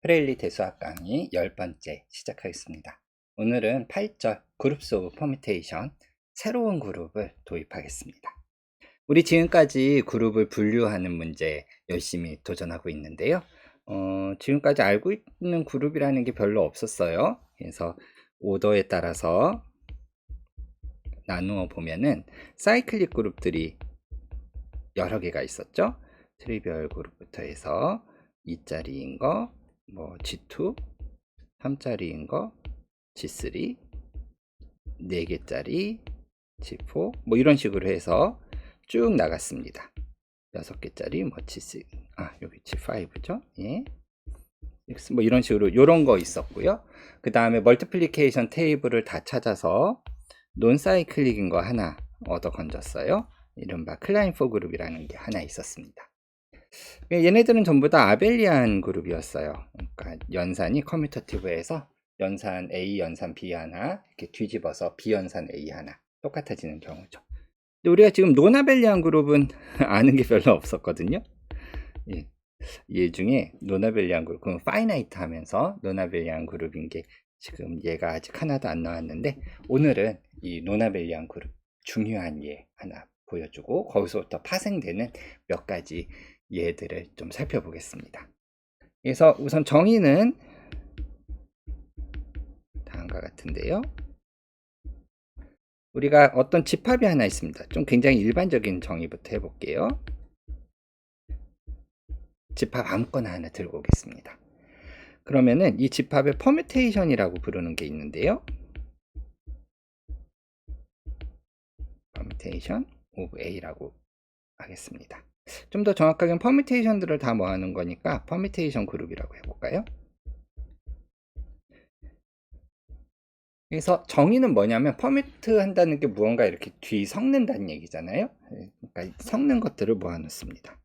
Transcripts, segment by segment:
프레일리 대수학 강의 10번째 시작하겠습니다. 오늘은 8절 그룹스 오브 퍼뮤테이션 새로운 그룹을 도입하겠습니다. 우리 지금까지 그룹을 분류하는 문제 열심히 도전하고 있는데요. 지금까지 알고 있는 그룹이라는 게 별로 없었어요. 그래서 오더에 따라서 나누어 보면은 사이클릭 그룹들이 여러 개가 있었죠. 트리비얼 그룹부터 해서 2자리인 거, 뭐 G2, 3자리인 거, G3, 4개짜리, G4, 뭐 이런 식으로 해서 쭉 나갔습니다. 6개짜리, 뭐 G6, 여기 G5죠. 예. 뭐 이런 식으로 이런 거 있었고요. 그 다음에 멀티플리케이션 테이블을 다 찾아서 논사이클릭인 거 하나 얻어 건졌어요. 이른바 클라인4 그룹이라는 게 하나 있었습니다. 얘네들은 전부 다 아벨리안 그룹이었어요. 그러니까 연산이 커뮤터티브에서 연산 A, 연산 B 하나 이렇게 뒤집어서 B 연산 A 하나 똑같아지는 경우죠. 근데 우리가 지금 노나벨리안 그룹은 아는 게 별로 없었거든요. 예. 얘 중에 노나벨리안 그룹, 그럼 파이나이트 하면서 노나벨리안 그룹인 게 지금 얘가 아직 하나도 안 나왔는데, 오늘은 이 노나벨리안 그룹 중요한 예 하나 보여주고 거기서부터 파생되는 몇 가지 예들을 좀 살펴보겠습니다. 그래서 우선 정의는 다음과 같은데요. 우리가 어떤 집합이 하나 있습니다. 좀 굉장히 일반적인 정의부터 해볼게요. 집합 아무거나 하나 들고 오겠습니다. 그러면은 이 집합의 퍼뮤테이션이라고 부르는 게 있는데요. 퍼뮤테이션 오브 A라고 하겠습니다. 좀 더 정확하게는 퍼뮤테이션들을 다 모아놓은 거니까 퍼뮤테이션 그룹이라고 해볼까요? 그래서 정의는 뭐냐면 퍼뮤트 한다는 게 무언가 이렇게 뒤섞는다는 얘기잖아요. 그러니까 섞는 것들을 모아놓습니다.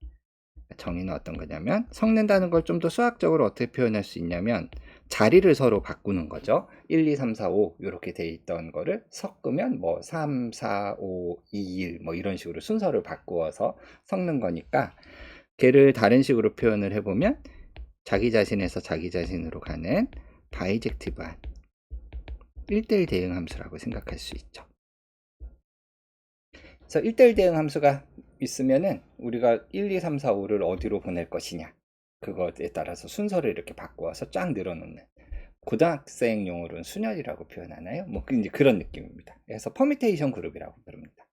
정의는 어떤 거냐면, 섞는다는 걸 좀 더 수학적으로 어떻게 표현할 수 있냐면 자리를 서로 바꾸는 거죠. 1, 2, 3, 4, 5 이렇게 돼 있던 거를 섞으면 뭐 3, 4, 5, 2, 1 뭐 이런 식으로 순서를 바꾸어서 섞는 거니까, 걔를 다른 식으로 표현을 해보면 자기 자신에서 자기 자신으로 가는 바이젝티브한 1대1 대응 함수라고 생각할 수 있죠. 그래서 1대1 대응 함수가 있으면은 우리가 1, 2, 3, 4, 5를 어디로 보낼 것이냐, 그것에 따라서 순서를 이렇게 바꾸어서 쫙 늘어놓는, 고등학생 용어로는 순열이라고 표현하나요? 뭐 이제 그런 느낌입니다. 그래서 퍼뮤테이션 그룹이라고 부릅니다.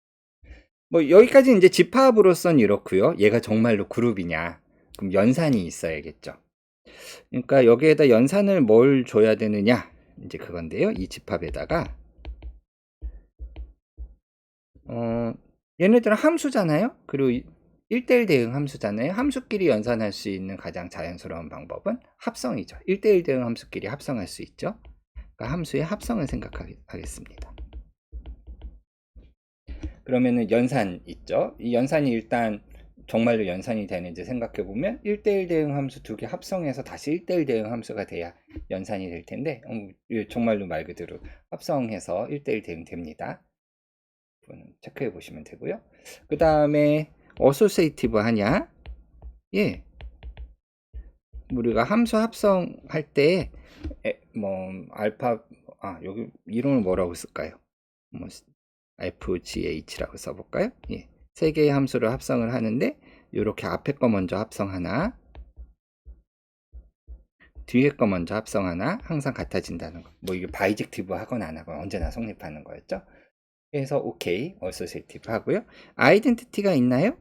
뭐 여기까지 이제 집합으로선 이렇고요. 얘가 정말로 그룹이냐? 그럼 연산이 있어야겠죠. 그러니까 여기에다 연산을 뭘 줘야 되느냐? 이제 그건데요. 이 집합에다가 얘네들은 함수잖아요. 그리고 1대1 대응 함수잖아요. 함수끼리 연산할 수 있는 가장 자연스러운 방법은 합성이죠. 1대1 대응 함수끼리 합성할 수 있죠. 그러니까 함수의 합성을 생각하겠습니다. 그러면은 연산 있죠. 이 연산이 일단 정말로 연산이 되는지 생각해보면 1대1 대응 함수 두 개 합성해서 다시 1대1 대응 함수가 돼야 연산이 될 텐데, 정말로 말 그대로 합성해서 1대1 대응 됩니다. 체크해 보시면 되고요. 그 다음에 어소시에이티브 하냐? 예. 우리가 함수 합성할 때 뭐 알파, 여기 이름을 뭐라고 쓸까요? 뭐 FGH라고 써볼까요? 예. 세 개의 함수를 합성을 하는데 이렇게 앞에 거 먼저 합성하나 뒤에 거 먼저 합성하나 항상 같아진다는 거. 뭐 이게 바이젝티브 하거나 안 하거나 언제나 성립하는 거였죠. 그래서 오케이, 어소시에이티브 하고요. 아이덴티티가 있나요?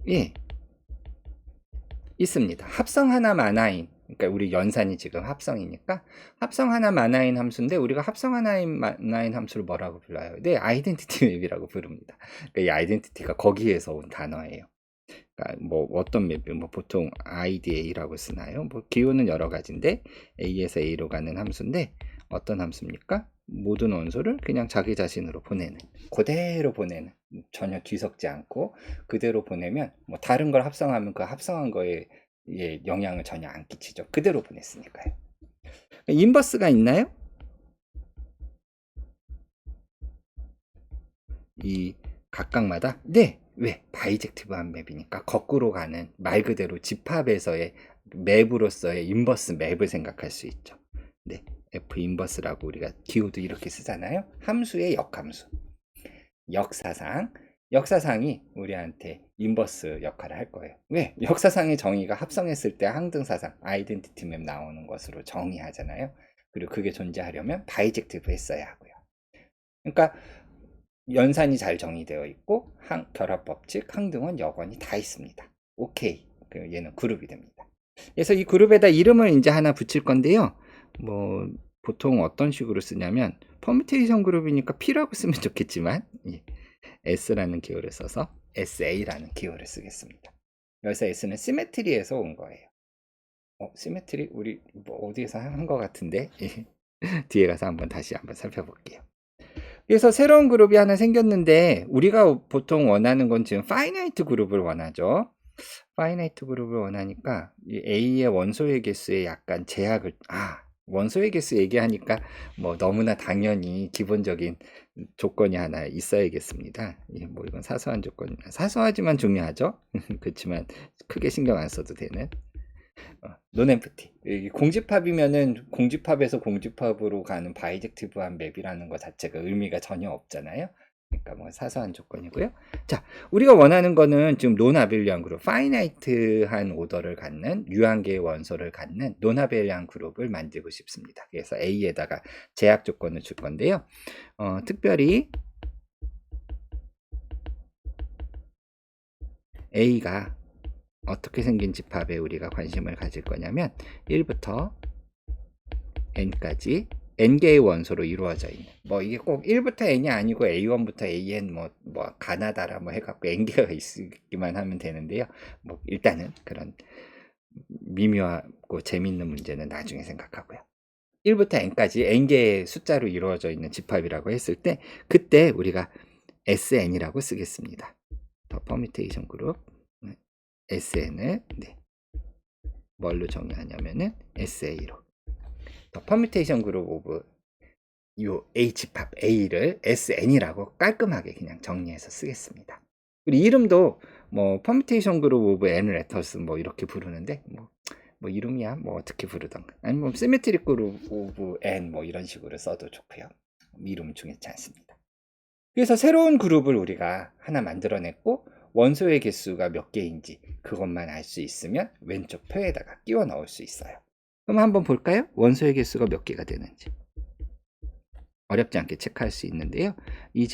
예, 있습니다. 합성 하나 마나인, 그러니까 우리 연산이 지금 합성이니까 합성 하나 마나인 함수인데, 우리가 합성 하나인 마나인 함수를 뭐라고 불러요? 네, 아이덴티티 맵이라고 부릅니다. 그러니까 이 아이덴티티가 거기에서 온 단어예요. 그러니까 뭐 어떤 맵이, 뭐 보통 IDA라고 쓰나요? 뭐 기호는 여러 가지인데 A에서 A로 가는 함수인데, 어떤 함수입니까? 모든 원소를 그냥 자기 자신으로 보내는, 그대로 보내는, 전혀 뒤섞지 않고 그대로 보내면, 뭐 다른 걸 합성하면 그 합성한 거에 영향을 전혀 안 끼치죠. 그대로 보냈으니까요. 인버스가 있나요? 이 각각마다? 네, 왜? 바이젝티브한 맵이니까 거꾸로 가는 말 그대로 집합에서의 맵으로서의 인버스 맵을 생각할 수 있죠. 네, F 인버스라고 우리가 기호도 이렇게 쓰잖아요. 함수의 역함수. 역사상이 우리한테 인버스 역할을 할 거예요. 왜? 역사상의 정의가 합성했을 때 항등사상, 아이덴티티 맵 나오는 것으로 정의하잖아요. 그리고 그게 존재하려면 바이젝티브 했어야 하고요. 그러니까 연산이 잘 정의되어 있고 결합법칙, 항등원, 역원이 다 있습니다. 오케이. 얘는 그룹이 됩니다. 그래서 이 그룹에다 이름을 이제 하나 붙일 건데요. 뭐 보통 어떤 식으로 쓰냐면 퍼뮤테이션 그룹이니까 P라고 쓰면 좋겠지만 S라는 기호를 써서 SA라는 기호를 쓰겠습니다. 여기서 S는 시메트리에서 온 거예요. 시메트리 우리 뭐 어디에서 한 것 같은데 뒤에 가서 다시 한번 살펴볼게요. 그래서 새로운 그룹이 하나 생겼는데 우리가 보통 원하는 건 지금 파이나이트 그룹을 원하죠. 파이나이트 그룹을 원하니까 이 A의 원소의 개수에 약간 제약을 원소의 개수 얘기하니까 뭐 너무나 당연히 기본적인 조건이 하나 있어야겠습니다. 뭐 이건 사소한 조건, 사소하지만 중요하죠. 그렇지만 크게 신경 안 써도 되는 논엠프티. 공집합이면은 공집합에서 공집합으로 가는 바이젝티브한 맵이라는 것 자체가 의미가 전혀 없잖아요. 그러니까 뭐 사소한 조건이고요. 자, 우리가 원하는 거는 지금 논아벨리안 그룹, 파이나이트한 오더를 갖는 유한계의 원소를 갖는 논아벨리안 그룹을 만들고 싶습니다. 그래서 A에다가 제약 조건을 줄 건데요. 특별히 A가 어떻게 생긴 집합에 우리가 관심을 가질 거냐면 1부터 n까지 n개의 원소로 이루어져 있는 뭐 이게 꼭 1부터 n이 아니고 a1부터 an 뭐 가나다라 뭐 해갖고 n개가 있기만 하면 되는데요. 뭐 일단은 그런 미묘하고 재밌는 문제는 나중에 생각하고요. 1부터 n까지 n개의 숫자로 이루어져 있는 집합이라고 했을 때 그때 우리가 SN이라고 쓰겠습니다. 더 퍼뮤테이션 그룹 SN을 뭘로 정의하냐면은 SA로 더 퍼뮤테이션 그룹 오브 요 A 집합 A를 SN이라고 깔끔하게 그냥 정리해서 쓰겠습니다. 그리고 이름도 뭐 퍼뮤테이션 그룹 오브 N 레터스 뭐 이렇게 부르는데 뭐 이름이야 뭐 어떻게 부르던가 아니면 뭐 시메트릭 그룹 오브 N 뭐 이런 식으로 써도 좋고요. 이름은 중요치 않습니다. 그래서 새로운 그룹을 우리가 하나 만들어냈고 원소의 개수가 몇 개인지 그것만 알 수 있으면 왼쪽 표에다가 끼워 넣을 수 있어요. 그럼 한번 볼까요? 원소의 개수가 몇 개가 되는지. 어렵지 않게 체크할 수 있는데요. 이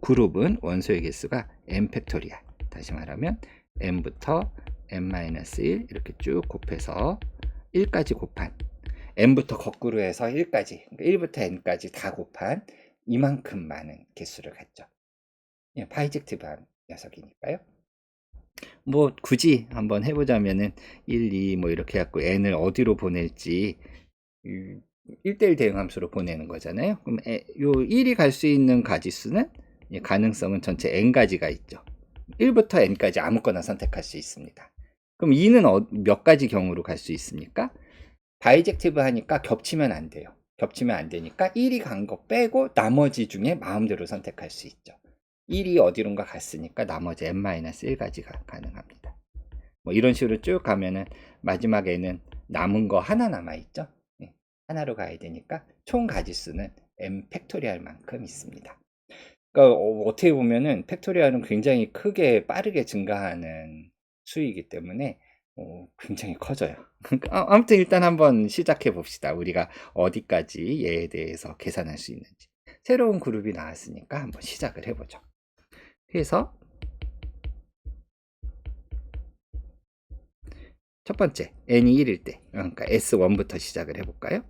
그룹은 원소의 개수가 n 팩토리얼. 다시 말하면 n부터 n-1 이렇게 쭉 곱해서 1까지 곱한 n부터 거꾸로 해서 1까지 그러니까 1부터 n까지 다 곱한 이만큼 많은 개수를 갖죠. 바이젝티브한 녀석이니까요. 뭐 굳이 한번 해보자면은 1, 2 뭐 이렇게 해갖고 n을 어디로 보낼지 1대1 대응 함수로 보내는 거잖아요. 그럼 요 1이 갈 수 있는 가지수는 가능성은 전체 n가지가 있죠. 1부터 n까지 아무거나 선택할 수 있습니다. 그럼 2는 몇 가지 경우로 갈 수 있습니까? 바이젝티브 하니까 겹치면 안 돼요. 겹치면 안 되니까 1이 간 거 빼고 나머지 중에 마음대로 선택할 수 있죠. 1이 어디론가 갔으니까 나머지 n-1가지가 가능합니다. 뭐 이런 식으로 쭉 가면은 마지막에는 남은 거 하나 남아있죠. 하나로 가야 되니까 총 가지수는 n 팩토리얼만큼 있습니다. 그러니까 어떻게 보면은 팩토리얼은 굉장히 크게 빠르게 증가하는 수이기 때문에 굉장히 커져요. 아무튼 일단 한번 시작해 봅시다. 우리가 어디까지 얘에 대해서 계산할 수 있는지. 새로운 그룹이 나왔으니까 한번 시작을 해보죠. 그래서 첫 번째 n이 1일 때 그러니까 S1부터 시작을 해볼까요?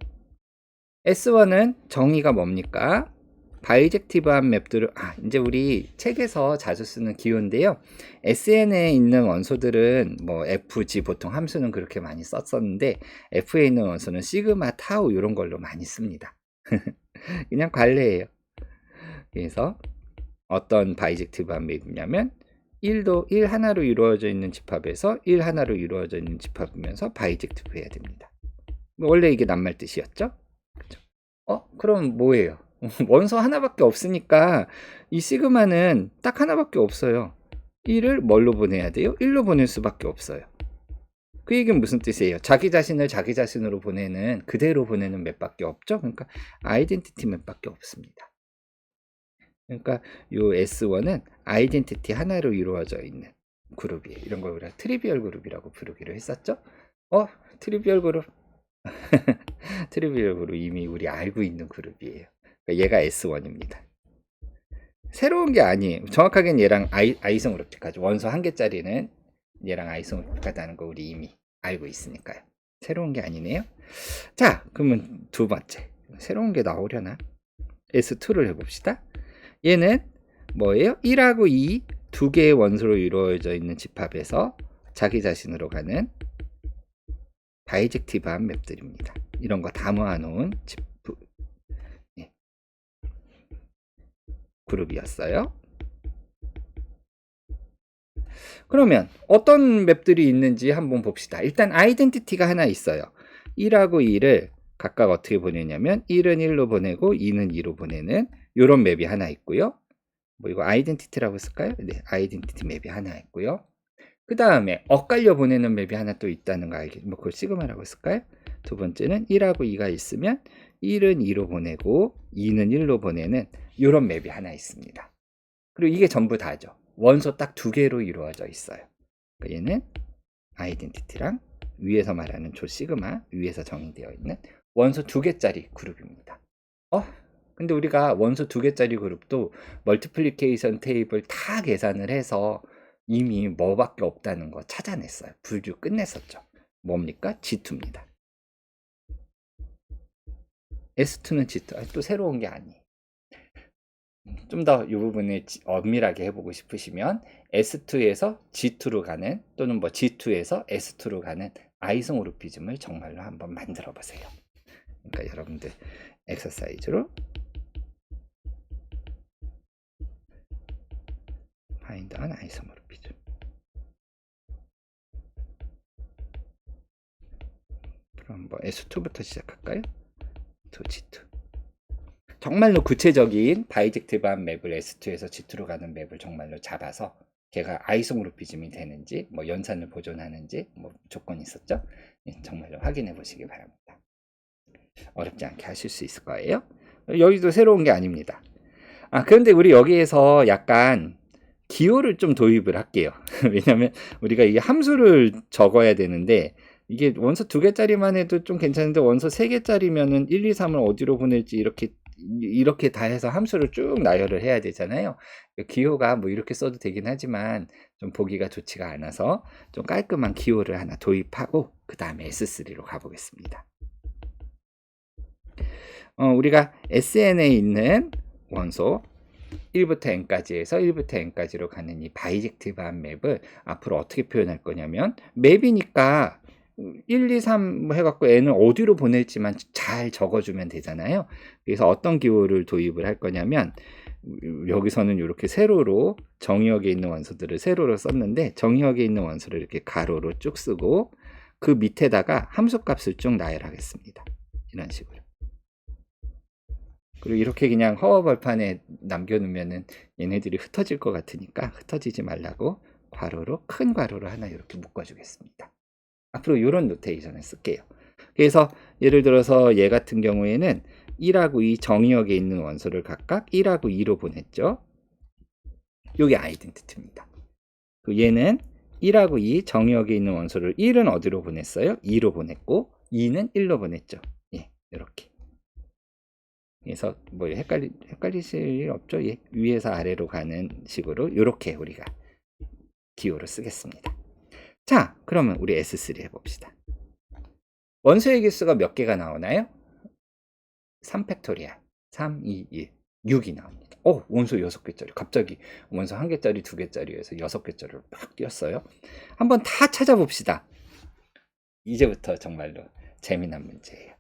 S1은 정의가 뭡니까? 바이젝티브한 맵들을 이제 우리 책에서 자주 쓰는 기호인데요. SN에 있는 원소들은 뭐 FG 보통 함수는 그렇게 많이 썼었는데 F에 있는 원소는 시그마, 타우 이런 걸로 많이 씁니다. 그냥 관례예요. 그래서 어떤 바이젝티브한 맵이냐면 1 하나로 이루어져 있는 집합에서 1 하나로 이루어져 있는 집합이면서 바이젝티브 해야 됩니다. 원래 이게 낱말 뜻이었죠? 그렇죠? 그럼 뭐예요? 원소 하나밖에 없으니까 이 시그마는 딱 하나밖에 없어요. 1을 뭘로 보내야 돼요? 1로 보낼 수밖에 없어요. 그 얘기는 무슨 뜻이에요? 자기 자신을 자기 자신으로 보내는, 그대로 보내는 맵밖에 없죠? 그러니까 아이덴티티 맵밖에 없습니다. 그러니까 요 S1은 아이덴티티 하나로 이루어져 있는 그룹이에요. 이런 걸 우리가 트리비얼 그룹이라고 부르기로 했었죠? 트리비얼 그룹. 트리비얼 그룹 이미 우리 알고 있는 그룹이에요. 그러니까 얘가 S1입니다. 새로운 게 아니에요. 정확하게는 얘랑 아이성 그룹까지 원소 한 개짜리는 얘랑 아이성 그룹까지는 거 우리 이미 알고 있으니까요. 새로운 게 아니네요. 자, 그러면 두 번째. 새로운 게 나오려나? S2를 해봅시다. 얘는 뭐예요? 1하고 2 두 개의 원소로 이루어져 있는 집합에서 자기 자신으로 가는 바이젝티브한 맵들입니다. 이런 거 다 모아놓은 그룹이었어요. 그러면 어떤 맵들이 있는지 한번 봅시다. 일단 아이덴티티가 하나 있어요. 1하고 2를 각각 어떻게 보내냐면 1은 1로 보내고 2는 2로 보내는 이런 맵이 하나 있고요. 뭐 이거 아이덴티티라고 쓸까요? 네, 아이덴티티 맵이 하나 있고요. 그 다음에 엇갈려 보내는 맵이 하나 또 있다는 거 알겠죠? 뭐 그걸 시그마라고 쓸까요? 두 번째는 1하고 2가 있으면 1은 2로 보내고 2는 1로 보내는 이런 맵이 하나 있습니다. 그리고 이게 전부 다죠. 원소 딱 두 개로 이루어져 있어요. 그러니까 얘는 아이덴티티랑 위에서 말하는 조 시그마 위에서 정의되어 있는 원소 두 개짜리 그룹입니다. 근데 우리가 원소 두 개짜리 그룹도 멀티플리케이션 테이블 다 계산을 해서 이미 뭐밖에 없다는 거 찾아냈어요. 분류 끝냈었죠. 뭡니까? G2입니다. S2는 G2. 또 새로운 게 아니에요. 좀 더 이 부분을 엄밀하게 해보고 싶으시면 S2에서 G2로 가는 또는 뭐 G2에서 S2로 가는 아이소모르피즘을 정말로 한번 만들어 보세요. 그러니까 여러분들 엑서사이즈로 find an isomorphism. 그럼 뭐 S2부터 시작할까요? G2. 정말로 구체적인 바이젝티브한 맵을 S2에서 G2로 가는 맵을 정말로 잡아서 걔가 아이소모르피즘이 되는지 뭐 연산을 보존하는지 뭐 조건이 있었죠? 정말로 확인해 보시기 바랍니다. 어렵지 않게 하실 수 있을 거예요. 여기도 새로운 게 아닙니다. 그런데 우리 여기에서 약간 기호를 좀 도입을 할게요. 왜냐면 우리가 이게 함수를 적어야 되는데 이게 원소 두 개짜리만 해도 좀 괜찮은데 원소 세 개짜리면은 1, 2, 3을 어디로 보낼지 이렇게 다 해서 함수를 쭉 나열을 해야 되잖아요. 기호가 뭐 이렇게 써도 되긴 하지만 좀 보기가 좋지가 않아서 좀 깔끔한 기호를 하나 도입하고 그 다음에 S3로 가보겠습니다. 우리가 SN에 있는 원소 1부터 n까지 해서 1부터 n까지로 가는 이 바이젝티브한 맵을 앞으로 어떻게 표현할 거냐면 맵이니까 1, 2, 3 해갖고 n을 어디로 보낼지만 잘 적어주면 되잖아요. 그래서 어떤 기호를 도입을 할 거냐면 여기서는 이렇게 세로로 정의역에 있는 원소들을 세로로 썼는데 정의역에 있는 원소를 이렇게 가로로 쭉 쓰고 그 밑에다가 함수값을 쭉 나열하겠습니다. 이런 식으로. 그리고 이렇게 그냥 허허벌판에 남겨놓으면은 얘네들이 흩어질 것 같으니까 흩어지지 말라고 괄호로 큰 괄호로 하나 이렇게 묶어주겠습니다. 앞으로 이런 노테이션을 쓸게요. 그래서 예를 들어서 얘 같은 경우에는 1하고 2 정의역에 있는 원소를 각각 1하고 2로 보냈죠. 이게 아이덴티티입니다. 얘는 1하고 2 정의역에 있는 원소를 1은 어디로 보냈어요? 2로 보냈고 2는 1로 보냈죠. 예, 이렇게. 그래서 뭐 헷갈리실 일 없죠? 예, 위에서 아래로 가는 식으로 이렇게 우리가 기호를 쓰겠습니다. 자, 그러면 우리 S3 해봅시다. 원소의 개수가 몇 개가 나오나요? 3팩토리얼 3, 2, 1 6이 나옵니다. 원소 6개짜리 갑자기 원소 1개짜리 2개짜리에서 6개짜리로 막 뛰었어요. 한번 다 찾아봅시다. 이제부터 정말로 재미난 문제예요.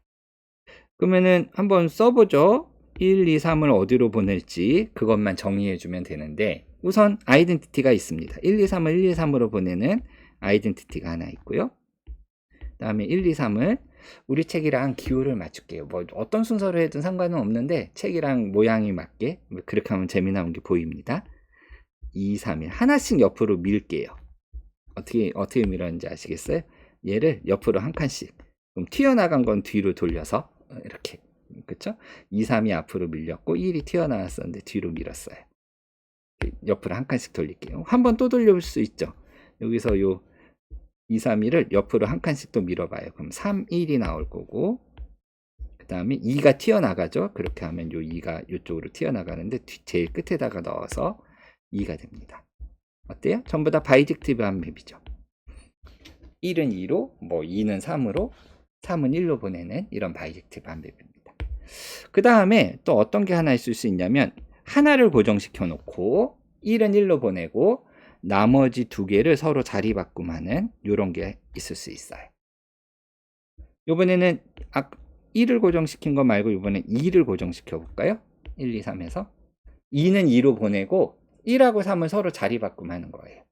그러면은 한번 써보죠. 1, 2, 3을 어디로 보낼지 그것만 정의해주면 되는데 우선 아이덴티티가 있습니다. 1, 2, 3을 1, 2, 3으로 보내는 아이덴티티가 하나 있고요. 그 다음에 1, 2, 3을 우리 책이랑 기호를 맞출게요. 뭐 어떤 순서로 해도 상관은 없는데 책이랑 모양이 맞게 그렇게 하면 재미나는 게 보입니다. 2, 3, 1 하나씩 옆으로 밀게요. 어떻게 밀었는지 아시겠어요? 얘를 옆으로 한 칸씩. 그럼 튀어나간 건 뒤로 돌려서 이렇게, 그쵸? 2, 3이 앞으로 밀렸고 1이 튀어나왔었는데 뒤로 밀었어요. 옆으로 한 칸씩 돌릴게요. 한 번 또 돌려볼 수 있죠. 여기서 요 2, 3, 1을 옆으로 한 칸씩 또 밀어봐요. 그럼 3, 1이 나올 거고, 그 다음에 2가 튀어나가죠. 그렇게 하면 요 2가 이쪽으로 튀어나가는데 제일 끝에다가 넣어서 2가 됩니다. 어때요? 전부 다 바이젝티브한 맵이죠. 1은 2로, 뭐 2는 3으로, 3은 1로 보내는 이런 바이젝티브한 맵입니다. 그 다음에 또 어떤 게 하나 있을 수 있냐면, 하나를 고정시켜 놓고 1은 1로 보내고 나머지 두 개를 서로 자리 바꿈하는 이런 게 있을 수 있어요. 이번에는 1을 고정시킨 거 말고 이번엔 2를 고정시켜 볼까요? 1, 2, 3에서 2는 2로 보내고 1하고 3은 서로 자리 바꿈하는 거예요.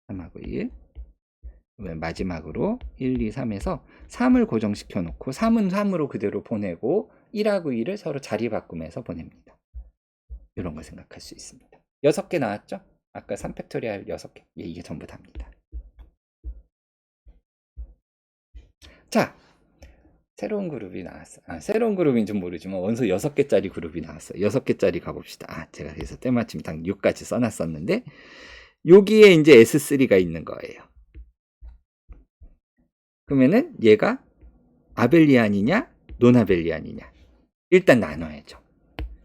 3하고 1. 마지막으로 1, 2, 3에서 3을 고정시켜 놓고 3은 3으로 그대로 보내고 1하고 2를 서로 자리 바꾸면서 보냅니다. 이런 거 생각할 수 있습니다. 6개 나왔죠? 아까 3팩토리얼 6개. 예, 이게 전부 답니다. 자, 새로운 그룹이 나왔어요. 새로운 그룹인지 모르지만 원소 6개짜리 그룹이 나왔어요. 6개짜리 가봅시다. 제가 그래서 때마침 딱 6까지 써놨었는데 여기에 이제 S3가 있는 거예요. 그러면은 얘가 아벨리안이냐 노나벨리안이냐 일단 나눠야죠.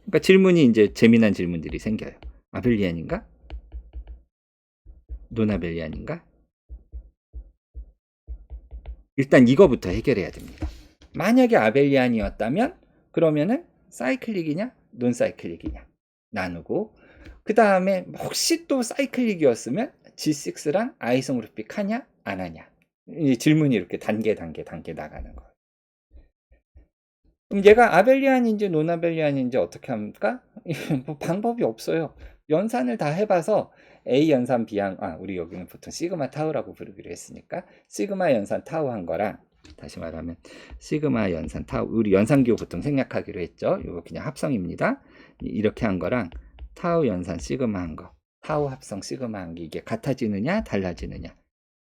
그러니까 질문이 이제 재미난 질문들이 생겨요. 아벨리안인가? 노나벨리안인가? 일단 이거부터 해결해야 됩니다. 만약에 아벨리안이었다면 그러면은 사이클릭이냐 논사이클릭이냐 나누고, 그 다음에 혹시 또 사이클릭이었으면 G6랑 아이소모르픽 하냐 안 하냐, 이 질문이 이렇게 단계 나가는 거예요. 그럼 얘가 아벨리안인지 노나벨리안인지 어떻게 합니까? 뭐 방법이 없어요. 연산을 다 해봐서 A 연산 B한, 우리 여기는 보통 시그마 타우라고 부르기로 했으니까 시그마 연산 타우 한 거랑, 다시 말하면 시그마 연산 타우, 우리 연산기호 보통 생략하기로 했죠. 이거 그냥 합성입니다. 이렇게 한 거랑 타우 연산 시그마 한 거, 타우 합성 시그마 한 게 이게 같아지느냐 달라지느냐.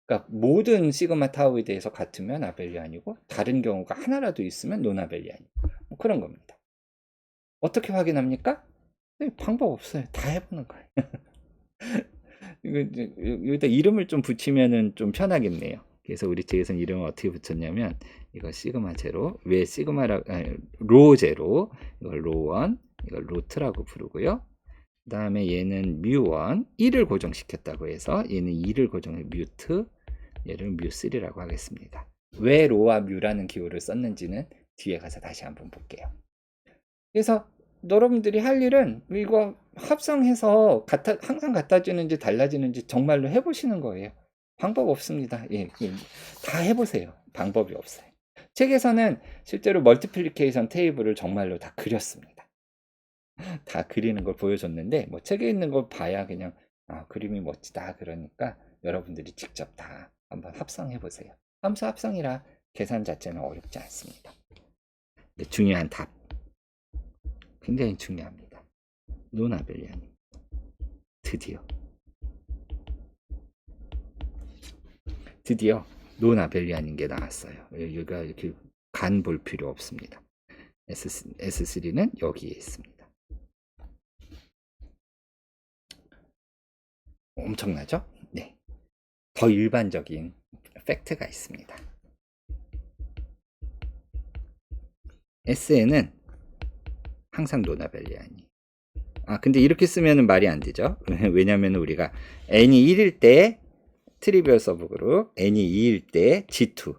그러니까 모든 시그마 타우에 대해서 같으면 아벨리안이고 다른 경우가 하나라도 있으면 노나벨리안이고, 뭐 그런 겁니다. 어떻게 확인합니까? 방법 없어요. 다 해보는 거예요. 여기다 이름을 좀 붙이면은 좀 편하겠네요. 그래서 우리 책에서는 이름을 어떻게 붙였냐면, 이거 시그마 제로, 왜 로 제로, 이걸 로1, 이걸 로2라고 부르고요. 그 다음에 얘는 뮤1, 1을 고정시켰다고 해서 얘는 2를 고정해 뮤2, 얘를 뮤3라고 하겠습니다. 왜 로와 뮤라는 기호를 썼는지는 뒤에 가서 다시 한번 볼게요. 그래서 여러분들이 할 일은 이거 합성해서 항상 같아지는지 달라지는지 정말로 해보시는 거예요. 방법 없습니다. 예, 다 해보세요. 방법이 없어요. 책에서는 실제로 멀티플리케이션 테이블을 정말로 다 그렸습니다. 다 그리는 걸 보여줬는데, 뭐 책에 있는 걸 봐야 그냥 그림이 멋지다 그러니까 여러분들이 직접 다 한번 합성해 보세요. 함수 합성이라 계산 자체는 어렵지 않습니다. 중요한 답, 굉장히 중요합니다. 노나벨리안이 드디어 노나벨리안인 게 나왔어요. 여기가 이렇게 간 볼 필요 없습니다. S3는 여기에 있습니다. 엄청나죠? 네. 더 일반적인 팩트가 있습니다. SN은 항상 노나벨리안이. 근데 이렇게 쓰면 말이 안 되죠. 왜냐면 우리가 n이 1일 때 트리비얼 서브그룹, n이 2일 때 G2.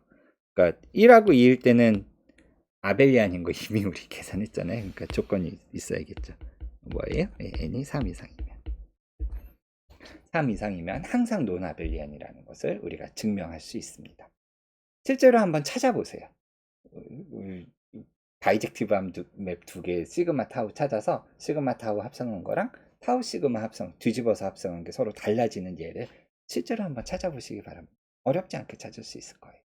그러니까 1하고 2일 때는 아벨리안인 거 이미 우리 계산했잖아요. 그러니까 조건이 있어야겠죠. 뭐예요? n이 3 이상이면. 3 이상이면 항상 노나벨리안이라는 것을 우리가 증명할 수 있습니다. 실제로 한번 찾아보세요. 바이젝티브함 맵 2개 시그마 타우 찾아서 시그마 타우 합성한 거랑 타우 시그마 합성, 뒤집어서 합성한 게 서로 달라지는 예를 실제로 한번 찾아보시기 바랍니다. 어렵지 않게 찾을 수 있을 거예요.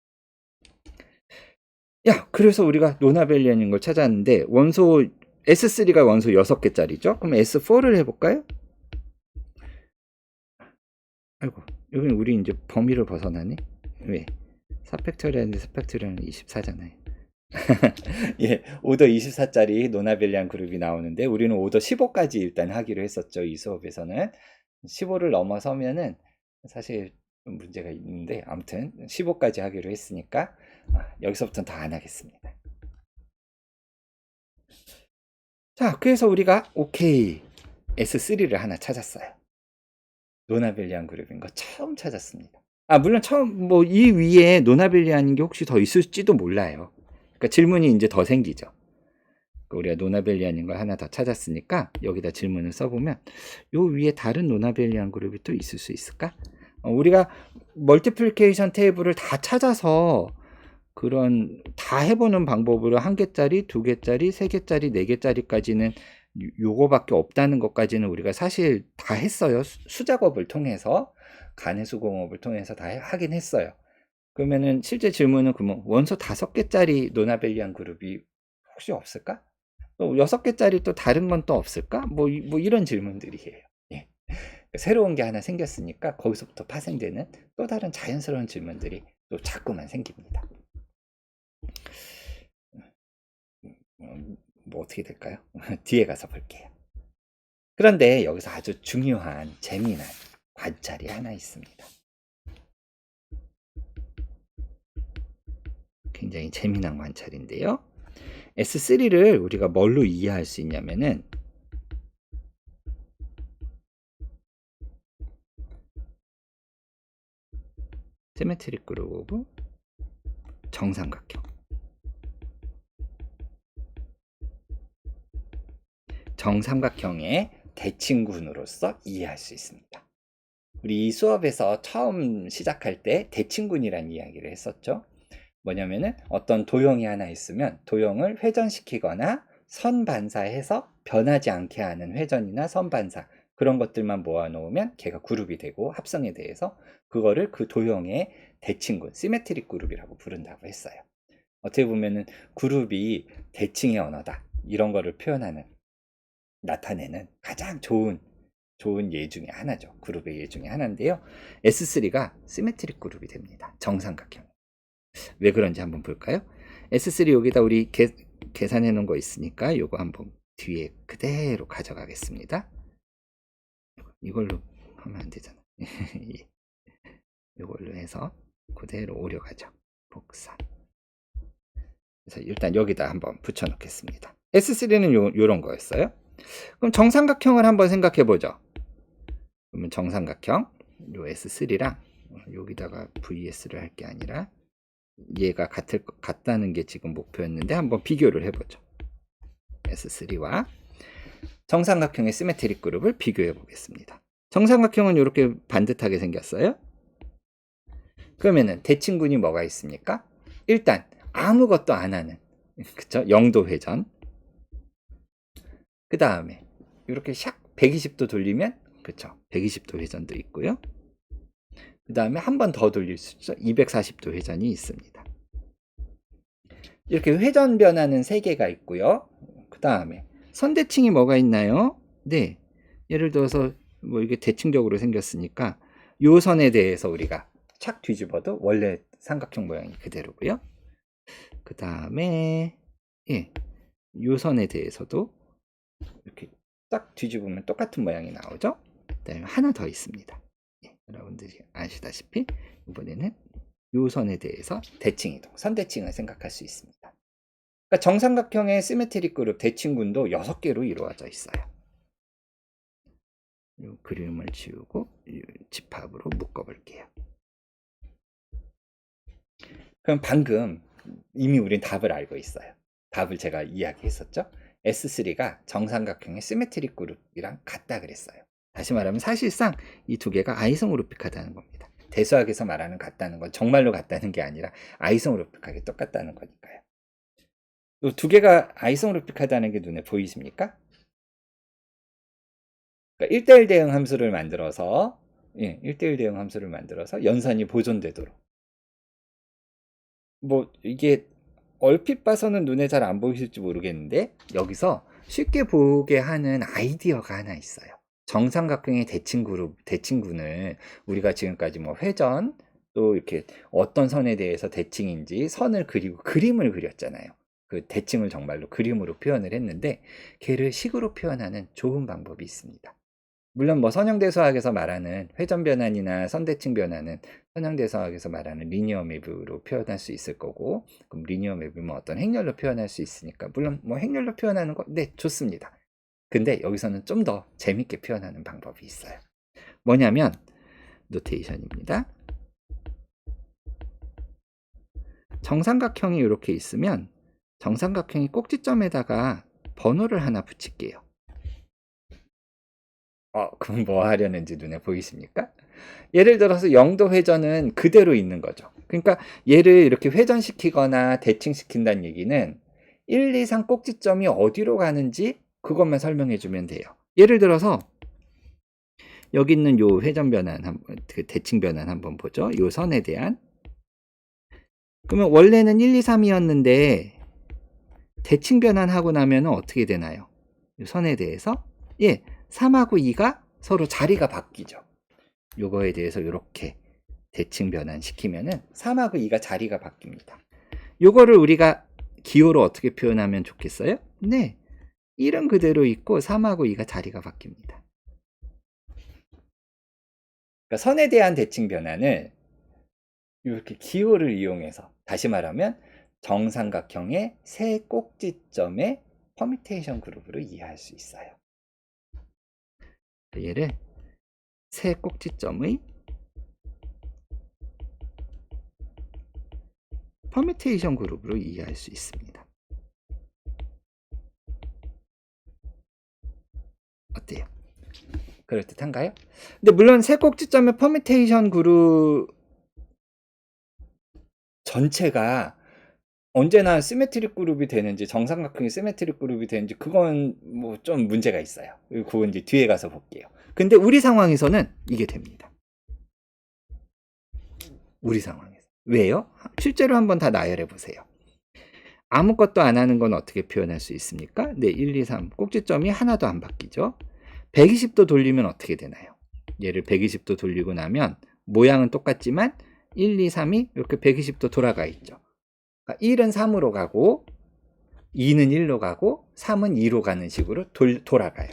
그래서 우리가 노나벨리안인 걸 찾았는데, 원소 S3가 원소 6개짜리죠? 그럼 S4를 해볼까요? 아이고, 여기는 우리 이제 범위를 벗어나네. 왜? 4팩토리얼인데 4팩토리얼은 24잖아요. 예, 오더 24짜리 노나벨리안 그룹이 나오는데 우리는 오더 15까지 일단 하기로 했었죠. 이 수업에서는 15를 넘어서면은 사실 좀 문제가 있는데 아무튼 15까지 하기로 했으니까 여기서부터는 더 안 하겠습니다. 자, 그래서 우리가 오케이 S3를 하나 찾았어요. 노나벨리안 그룹인 거 처음 찾았습니다. 물론 처음 뭐 이 위에 노나벨리안인 게 혹시 더 있을지도 몰라요. 그러니까 질문이 이제 더 생기죠. 우리가 노나벨리안인 걸 하나 더 찾았으니까 여기다 질문을 써보면 요 위에 다른 노나벨리안 그룹이 또 있을 수 있을까? 우리가 멀티플리케이션 테이블을 다 찾아서 그런 다 해보는 방법으로 1개짜리, 2개짜리, 3개짜리, 4개짜리까지는 요거밖에 없다는 것까지는 우리가 사실 다 했어요. 수작업을 통해서 간해수공업을 통해서 다 하긴 했어요. 그러면은 실제 질문은 그러면 원소 5개짜리 노나벨리안 그룹이 혹시 없을까? 또 6개짜리 또 다른 건 또 없을까? 뭐 이런 질문들이에요. 예. 새로운 게 하나 생겼으니까 거기서부터 파생되는 또 다른 자연스러운 질문들이 또 자꾸만 생깁니다. 뭐 어떻게 될까요? 뒤에 가서 볼게요. 그런데 여기서 아주 중요한 재미난 관찰이 하나 있습니다. 굉장히 재미난 관찰인데요. S3를 우리가 뭘로 이해할 수 있냐면은 시메트릭 그룹 오브 정삼각형. 정삼각형의 대칭군으로서 이해할 수 있습니다. 우리 이 수업에서 처음 시작할 때 대칭군이라는 이야기를 했었죠. 뭐냐면은 어떤 도형이 하나 있으면 도형을 회전시키거나 선반사해서 변하지 않게 하는 회전이나 선반사 그런 것들만 모아놓으면 걔가 그룹이 되고 합성에 대해서 그거를 그 도형의 대칭군, 시메트릭 그룹이라고 부른다고 했어요. 어떻게 보면은 그룹이 대칭의 언어다 이런 거를 표현하는 나타내는 가장 좋은 예 중에 하나죠. 그룹의 예 중에 하나인데요. S3가 시메트릭 그룹이 됩니다. 정삼각형. 왜 그런지 한번 볼까요? S3 여기다 우리 계산해 놓은 거 있으니까 요거 한번 뒤에 그대로 가져가겠습니다. 이걸로 하면 안 되잖아. 이걸로 해서 그대로 오려가죠. 복사. 그래서 일단 여기다 한번 붙여 놓겠습니다. S3는 요런 거였어요. 그럼 정삼각형을 한번 생각해 보죠. 그러면 정삼각형 요 S3랑 여기다가 VS를 할 게 아니라 얘가 같다는 게 지금 목표였는데 한번 비교를 해보죠. S3와 정삼각형의 시메트릭 그룹을 비교해 보겠습니다. 정삼각형은 이렇게 반듯하게 생겼어요. 그러면은 대칭군이 뭐가 있습니까? 일단 아무것도 안 하는 그쵸? 0도 회전. 그 다음에 이렇게 샥 120도 돌리면 그쵸? 120도 회전도 있고요. 그 다음에 한 번 더 돌릴 수 있죠. 240도 회전이 있습니다. 이렇게 회전 변화는 3개가 있고요. 그 다음에 선대칭이 뭐가 있나요? 네. 예를 들어서 뭐 이게 대칭적으로 생겼으니까 요 선에 대해서 우리가 착 뒤집어도 원래 삼각형 모양이 그대로고요. 그 다음에 예, 요 선에 대해서도 이렇게 딱 뒤집으면 똑같은 모양이 나오죠. 그 다음에 하나 더 있습니다. 예, 여러분들이 아시다시피 이번에는 요 선에 대해서 대칭이동, 선대칭을 생각할 수 있습니다. 그러니까 정삼각형의 시메트릭 그룹 대칭군도 6개로 이루어져 있어요. 이 그림을 지우고 집합으로 묶어볼게요. 그럼 방금 이미 우린 답을 알고 있어요. 답을 제가 이야기했었죠. S3가 정삼각형의 시메트릭 그룹이랑 같다 그랬어요. 다시 말하면 사실상 이 두 개가 아이소모르픽하다는 겁니다. 대수학에서 말하는 같다는 건 정말로 같다는 게 아니라 아이소모르픽하게 똑같다는 거니까요. 이 두 개가 아이소모르픽하다는 게 눈에 보이십니까? 그러니까 1대1 대응 함수를 만들어서 1대1 대응 함수를 만들어서 연산이 보존되도록 뭐 이게 얼핏 봐서는 눈에 잘 안 보이실지 모르겠는데 여기서 쉽게 보게 하는 아이디어가 하나 있어요. 정삼각형의 대칭군을 우리가 지금까지 뭐 회전, 또 이렇게 어떤 선에 대해서 대칭인지 선을 그리고 그림을 그렸잖아요. 그 대칭을 정말로 그림으로 표현을 했는데 걔를 식으로 표현하는 좋은 방법이 있습니다. 물론 뭐 선형대소학에서 말하는 회전 변환이나 선대칭 변환은 선형대소학에서 말하는 리니어 맵으로 표현할 수 있을 거고, 그럼 리니어 맵이면 어떤 행렬로 표현할 수 있으니까 물론 뭐 행렬로 표현하는 거 네 좋습니다. 근데 여기서는 좀 더 재밌게 표현하는 방법이 있어요. 뭐냐면 노테이션입니다. 정삼각형이 이렇게 있으면 정삼각형이 꼭지점에다가 번호를 하나 붙일게요. 그럼 뭐 하려는지 눈에 보이십니까? 예를 들어서 0도 회전은 그대로 있는 거죠. 그러니까 얘를 이렇게 회전시키거나 대칭시킨다는 얘기는 1, 2, 3 꼭지점이 어디로 가는지 그것만 설명해 주면 돼요. 예를 들어서 여기 있는 요 회전 변환, 그 대칭 변환 한번 보죠. 요 선에 대한. 그러면 원래는 1, 2, 3이었는데 대칭 변환하고 나면 어떻게 되나요? 요 선에 대해서 3하고 2가 서로 자리가 바뀌죠. 요거에 대해서 이렇게 대칭 변환시키면은 3하고 2가 자리가 바뀝니다. 요거를 우리가 기호로 어떻게 표현하면 좋겠어요? 네, 1은 그대로 있고 3하고 2가 자리가 바뀝니다. 그러니까 선에 대한 대칭 변환을 이렇게 기호를 이용해서, 다시 말하면 정삼각형의 세 꼭지점의 퍼뮤테이션 그룹으로 이해할 수 있어요. 얘를 세 꼭지점의 퍼뮤테이션 그룹으로 이해할 수 있습니다. 어때요? 그럴듯한가요? 근데 물론 세 꼭지점의 퍼뮤테이션 그룹 전체가 언제나 시메트릭 그룹이 되는지, 정삼각형이 시메트릭 그룹이 되는지 그건 뭐 좀 문제가 있어요. 그건 이제 뒤에 가서 볼게요. 근데 우리 상황에서는 이게 됩니다. 우리 상황에서. 왜요? 실제로 한번 다 나열해 보세요. 아무것도 안 하는 건 어떻게 표현할 수 있습니까? 네, 1, 2, 3 꼭지점이 하나도 안 바뀌죠. 120도 돌리면 어떻게 되나요? 얘를 120도 돌리고 나면 모양은 똑같지만 1, 2, 3이 이렇게 120도 돌아가 있죠. 그러니까 1은 3으로 가고 2는 1로 가고 3은 2로 가는 식으로 돌아가요.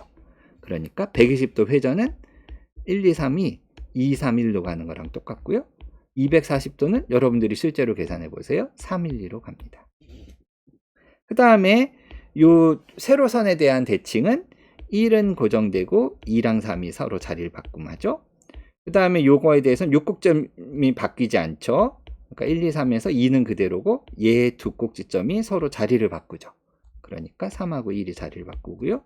그러니까 120도 회전은 1, 2, 3이 2, 3, 1로 가는 거랑 똑같고요. 240도는 여러분들이 실제로 계산해 보세요. 3, 1, 2로 갑니다. 그 다음에 요 세로선에 대한 대칭은 1은 고정되고 2랑 3이 서로 자리를 바꿈하죠. 그 다음에 요거에 대해서는 요 꼭지점이 바뀌지 않죠. 그러니까 1, 2, 3에서 2는 그대로고 얘 두 꼭지점이 서로 자리를 바꾸죠. 그러니까 3하고 1이 자리를 바꾸고요.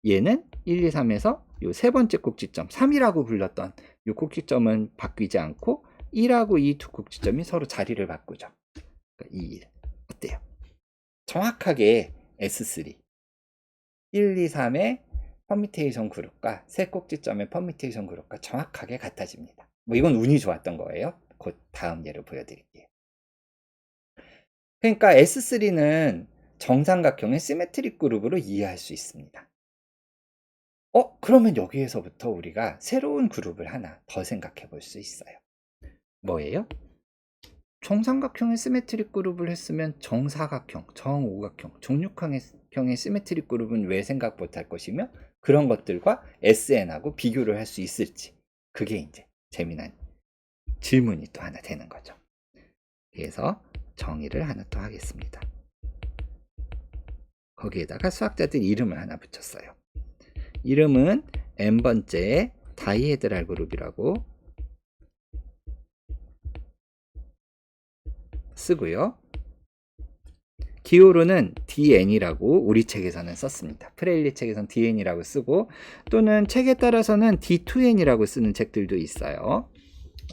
얘는 1, 2, 3에서 요 세 번째 꼭지점, 3이라고 불렀던 요 꼭지점은 바뀌지 않고 1하고 이 두 꼭지점이 서로 자리를 바꾸죠. 그러니까 2, 1. 어때요? 정확하게 S3 1, 2, 3의 퍼뮤테이션 그룹과 세 꼭지점의 퍼뮤테이션 그룹과 정확하게 같아집니다. 뭐 이건 운이 좋았던 거예요. 곧 다음 예를 보여드릴게요. 그러니까 S3는 정삼각형의 시메트릭 그룹으로 이해할 수 있습니다. 그러면 여기에서부터 우리가 새로운 그룹을 하나 더 생각해 볼 수 있어요. 뭐예요? 정삼각형의 시메트릭 그룹을 했으면 정사각형, 정오각형, 정육각형의 시메트릭 그룹은 왜 생각 못할 것이며 그런 것들과 SN하고 비교를 할 수 있을지, 그게 이제 재미난 질문이 또 하나 되는 거죠. 그래서 정의를 하나 또 하겠습니다. 거기에다가 수학자들 이름을 하나 붙였어요. 이름은 n번째 다이헤드랄 그룹이라고 쓰고요. 기호로는 DN이라고 우리 책에서는 썼습니다. 프레일리 책에서는 DN이라고 쓰고, 또는 책에 따라서는 D2N이라고 쓰는 책들도 있어요.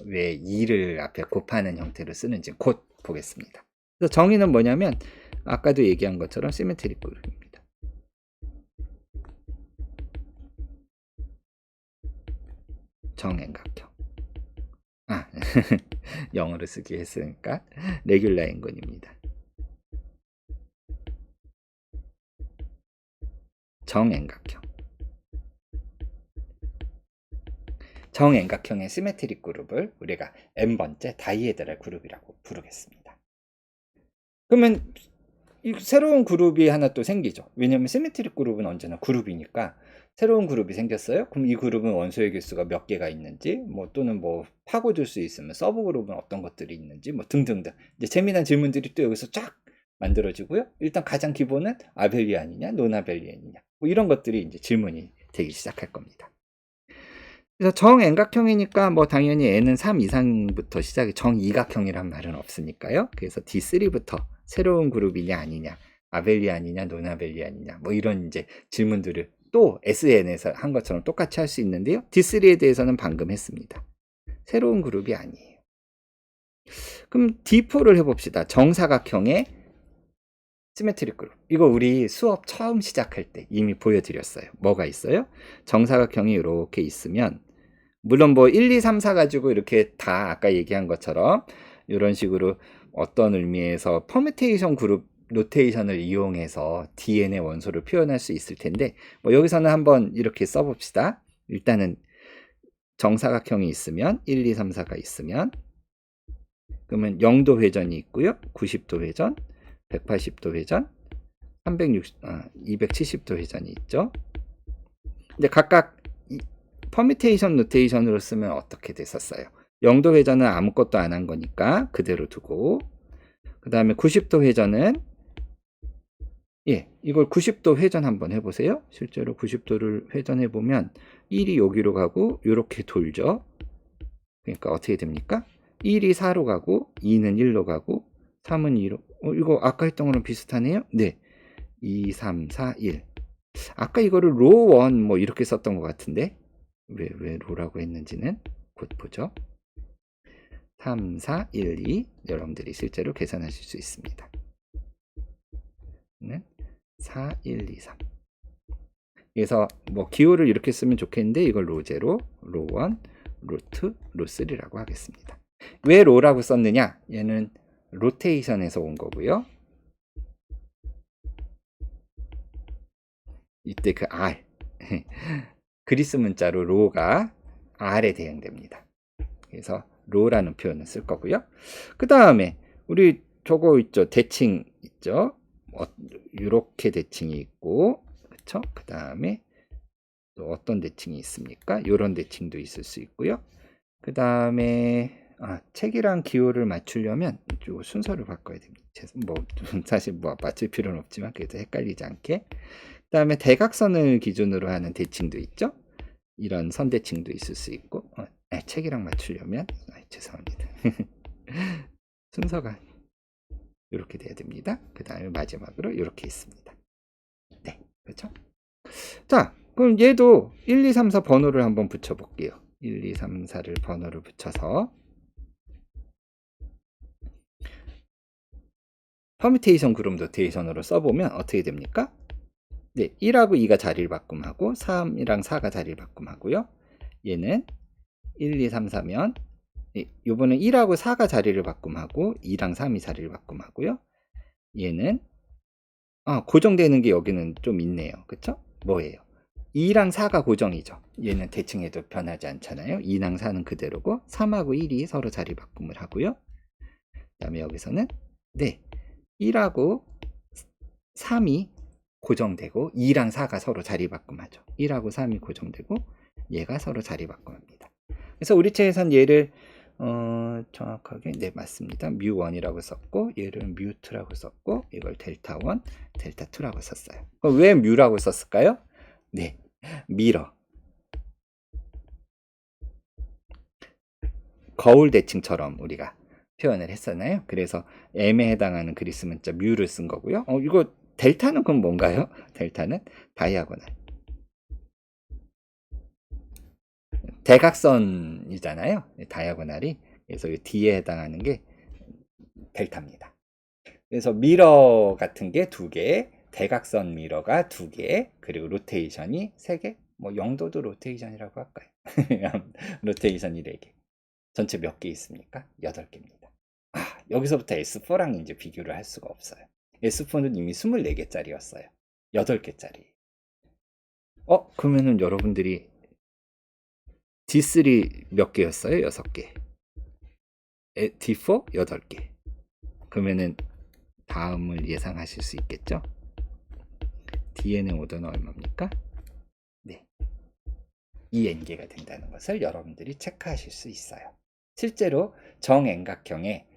왜 2를 앞에 곱하는 형태로 쓰는지 곧 보겠습니다. 그래서 정의는 뭐냐면 아까도 얘기한 것처럼 시메트릭 그룹입니다. 정행각형. 영어로 쓰기 했으니까 레귤라 인근입니다. 정행각형. 정엠각형의 시메트릭 그룹을 우리가 n번째 다이에드럴 그룹이라고 부르겠습니다. 그러면 이 새로운 그룹이 하나 또 생기죠. 왜냐면 시메트릭 그룹은 언제나 그룹이니까 새로운 그룹이 생겼어요. 그럼 이 그룹은 원소의 개수가 몇 개가 있는지, 뭐 또는 뭐 파고들 수 있으면 서브 그룹은 어떤 것들이 있는지, 뭐 등등등. 이제 재미난 질문들이 또 여기서 쫙 만들어지고요. 일단 가장 기본은 아벨리안이냐, 논아벨리안이냐, 뭐 이런 것들이 이제 질문이 되기 시작할 겁니다. 그래서 정엠각형이니까 뭐 당연히 n은 3 이상부터 시작이, 정이각형이란 말은 없으니까요. 그래서 D3부터 새로운 그룹이냐 아니냐, 아벨리안이냐 논아벨리안이냐, 뭐 이런 이제 질문들을 또 SN에서 한 것처럼 똑같이 할 수 있는데요. D3에 대해서는 방금 했습니다. 새로운 그룹이 아니에요. 그럼 D4를 해봅시다. 정사각형의 시메트릭 그룹. 이거 우리 수업 처음 시작할 때 이미 보여드렸어요. 뭐가 있어요? 정사각형이 이렇게 있으면, 물론 뭐 1, 2, 3, 4 가지고 이렇게 다 아까 얘기한 것처럼 이런 식으로 어떤 의미에서 퍼뮤테이션 그룹 노테이션을 이용해서 DN의 원소를 표현할 수 있을 텐데, 뭐 여기서는 한번 이렇게 써봅시다. 일단은 정사각형이 있으면 1, 2, 3, 4가 있으면, 그러면 0도 회전이 있고요. 90도 회전, 180도 회전, 270도 회전이 있죠. 근데 각각 퍼뮤테이션 노테이션으로 쓰면 어떻게 됐었어요? 0도 회전은 아무것도 안 한 거니까 그대로 두고, 그 다음에 90도 회전은, 이걸 90도 회전 한번 해보세요. 실제로 90도를 회전해보면 1이 여기로 가고 이렇게 돌죠. 그러니까 어떻게 됩니까? 1이 4로 가고 2는 1로 가고 3은 2로, 이거 아까 했던 거랑 비슷하네요. 네, 2, 3, 4, 1. 아까 이거를 로 1 뭐 이렇게 썼던 것 같은데 왜 로라고 했는지는 곧 보죠. 3, 4, 1, 2 여러분들이 실제로 계산하실 수 있습니다. 4, 1, 2, 3. 그래서 뭐 기호를 이렇게 쓰면 좋겠는데 이걸 로0, 로1, 로2, 로3라고 하겠습니다. 왜 로라고 썼느냐? 얘는 로테이션에서 온 거고요. 이때 그 R 그리스 문자로 로가 R에 대응됩니다. 그래서 로라는 표현을 쓸 거고요. 그 다음에 우리 저거 있죠, 대칭 있죠. 이렇게 대칭이 있고, 그쵸? 그 다음에 또 어떤 대칭이 있습니까? 이런 대칭도 있을 수 있고요. 그 다음에 책이랑 기호를 맞추려면 이 순서를 바꿔야 됩니다. 뭐 사실 뭐 맞출 필요는 없지만 그래도 헷갈리지 않게. 그 다음에 대각선을 기준으로 하는 대칭도 있죠. 이런 선대칭도 있을 수 있고, 책이랑 맞추려면 죄송합니다. 순서가 이렇게 돼야 됩니다. 그 다음에 마지막으로 이렇게 있습니다. 네, 그렇죠? 자, 그럼 얘도 1, 2, 3, 4 번호를 한번 붙여볼게요. 1, 2, 3, 4를 번호를 붙여서 퍼뮤테이션 그룹 노테이션으로 써보면 어떻게 됩니까? 네, 1하고 2가 자리를 바꿈하고 3이랑 4가 자리를 바꿈하고요. 얘는 1, 2, 3, 4면 요번에 1하고 4가 자리를 바꿈하고 2랑 3이 자리를 바꿈하고요. 얘는 고정되는 게 여기는 좀 있네요. 그쵸? 뭐예요? 2랑 4가 고정이죠. 얘는 대칭해도 변하지 않잖아요. 2랑 4는 그대로고 3하고 1이 서로 자리 바꿈을 하고요. 그 다음에 여기서는 1하고 3이 고정되고 2랑 4가 서로 자리 바꿈하죠. 1하고 3이 고정되고 얘가 서로 자리 바꿈합니다. 그래서 우리 책에선 얘를 정확하게 맞습니다. 뮤1이라고 썼고 얘를 뮤2라고 썼고 이걸 델타1, 델타2라고 썼어요. 그럼 왜 뮤라고 썼을까요? 네, 미러. 거울 대칭처럼 우리가 표현을 했잖아요. 그래서 M에 해당하는 그리스 문자 뮤를 쓴 거고요. 이거 델타는 그럼 뭔가요? 델타는 다이아고널. 대각선이잖아요. 다이아고널이. 그래서 이 D에 해당하는 게 델타입니다. 그래서 미러 같은 게 2개, 대각선 미러가 2개, 그리고 로테이션이 3개, 뭐 0도도 로테이션이라고 할까요? 로테이션이 4개. 전체 몇 개 있습니까? 8개입니다. 여기서부터 S4랑 이제 비교를 할 수가 없어요. S4는 이미 24개짜리였어요. 8개짜리. 그러면은 여러분들이 D3 몇 개였어요? 6개. D4 8개. 그러면은 다음을 예상하실 수 있겠죠? DN의 오더는 얼마입니까? 네. 2n개가 된다는 것을 여러분들이 체크하실 수 있어요. 실제로 정円각형의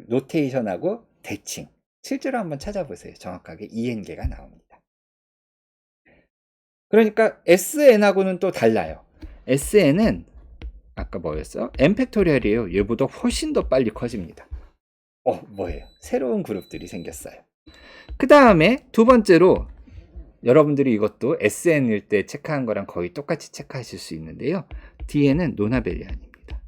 노테이션하고 대칭, 실제로 한번 찾아보세요. 정확하게 2n개가 나옵니다. 그러니까 SN하고는 또 달라요. SN은 아까 뭐였어? n 팩토리얼이에요. 얘보다 훨씬 더 빨리 커집니다. 뭐예요? 새로운 그룹들이 생겼어요. 그 다음에 두 번째로 여러분들이 이것도 SN일 때 체크한 거랑 거의 똑같이 체크하실 수 있는데요. D에는 노나벨리안입니다.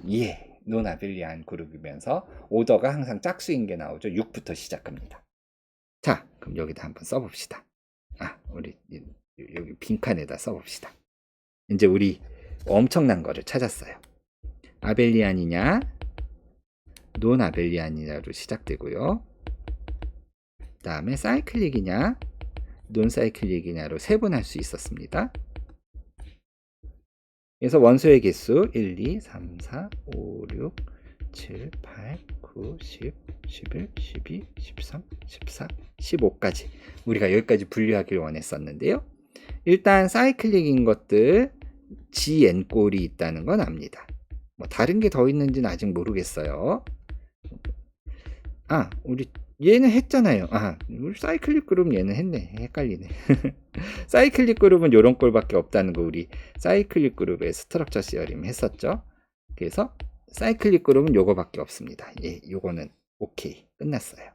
예, 노나벨리안 그룹이면서 오더가 항상 짝수인 게 나오죠. 6부터 시작합니다. 자, 그럼 여기다 한번 써봅시다. 우리 여기 빈칸에다 써봅시다. 이제 우리 엄청난 거를 찾았어요. 아벨리안이냐 논아벨리안이냐로 시작되고요. 그 다음에 사이클릭이냐 논사이클릭이냐로 세분할 수 있었습니다. 그래서 원소의 개수 1, 2, 3, 4, 5, 6, 7, 8, 9, 10, 11, 12, 13, 14, 15까지 우리가 여기까지 분류하기를 원했었는데요. 일단 사이클릭인 것들 GN꼴이 있다는 건 압니다. 뭐 다른 게 더 있는지는 아직 모르겠어요. 우리 얘는 했잖아요. 우리 사이클릭 그룹 얘는 했네. 헷갈리네. 사이클릭 그룹은 요런 꼴밖에 없다는 거 우리 사이클릭 그룹의 스트럭처 시어림 했었죠. 그래서 사이클릭 그룹은 요거밖에 없습니다. 요거는 오케이. 끝났어요.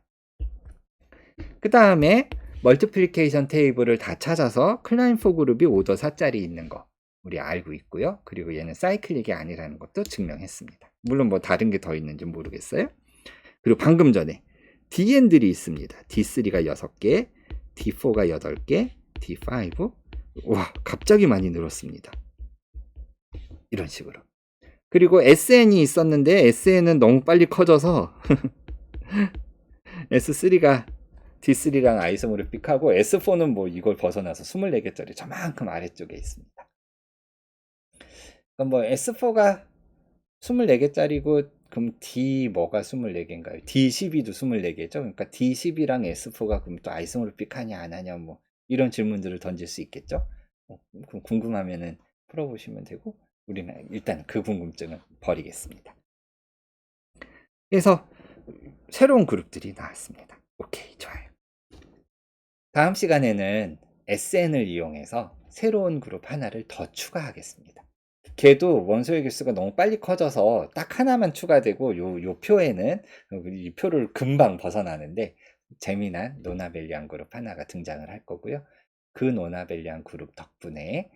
그 다음에 멀티플리케이션 테이블을 다 찾아서 클라인4 그룹이 오더 4짜리 있는 거 우리 알고 있고요. 그리고 얘는 사이클릭이 아니라는 것도 증명했습니다. 물론 뭐 다른 게 더 있는지 모르겠어요. 그리고 방금 전에 DN들이 있습니다. D3가 6개, D4가 8개, D5. 와, 갑자기 많이 늘었습니다. 이런 식으로. 그리고 SN이 있었는데 SN은 너무 빨리 커져서 S3가 D3랑 아이소모르픽하고 S4는 뭐 이걸 벗어나서 24개짜리 저만큼 아래쪽에 있습니다. 그럼 뭐 S4가 24개짜리고 그럼 D 뭐가 24개인가요? D12도 24개죠. 그러니까 D12랑 S4가 그럼 또 아이소모르픽 하냐 안 하냐 뭐 이런 질문들을 던질 수 있겠죠. 그럼 궁금하면은 풀어보시면 되고 우리는 일단 그 궁금증은 버리겠습니다. 그래서 새로운 그룹들이 나왔습니다. 오케이, 좋아요. 다음 시간에는 SN을 이용해서 새로운 그룹 하나를 더 추가하겠습니다. 걔도 원소의 개수가 너무 빨리 커져서 딱 하나만 추가되고 요 표에는 이 표를 금방 벗어나는데 재미난 노나벨리안 그룹 하나가 등장을 할 거고요. 그 노나벨리안 그룹 덕분에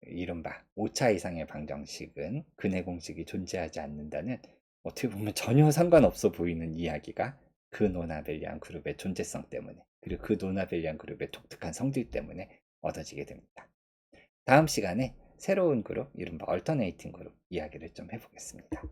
이른바 5차 이상의 방정식은 근해 공식이 존재하지 않는다는 어떻게 보면 전혀 상관없어 보이는 이야기가 그 노나벨리안 그룹의 존재성 때문에 그리고 그 노나벨리안 그룹의 독특한 성질 때문에 얻어지게 됩니다. 다음 시간에 새로운 그룹, 이른바 얼터네이팅 그룹 이야기를 좀 해보겠습니다.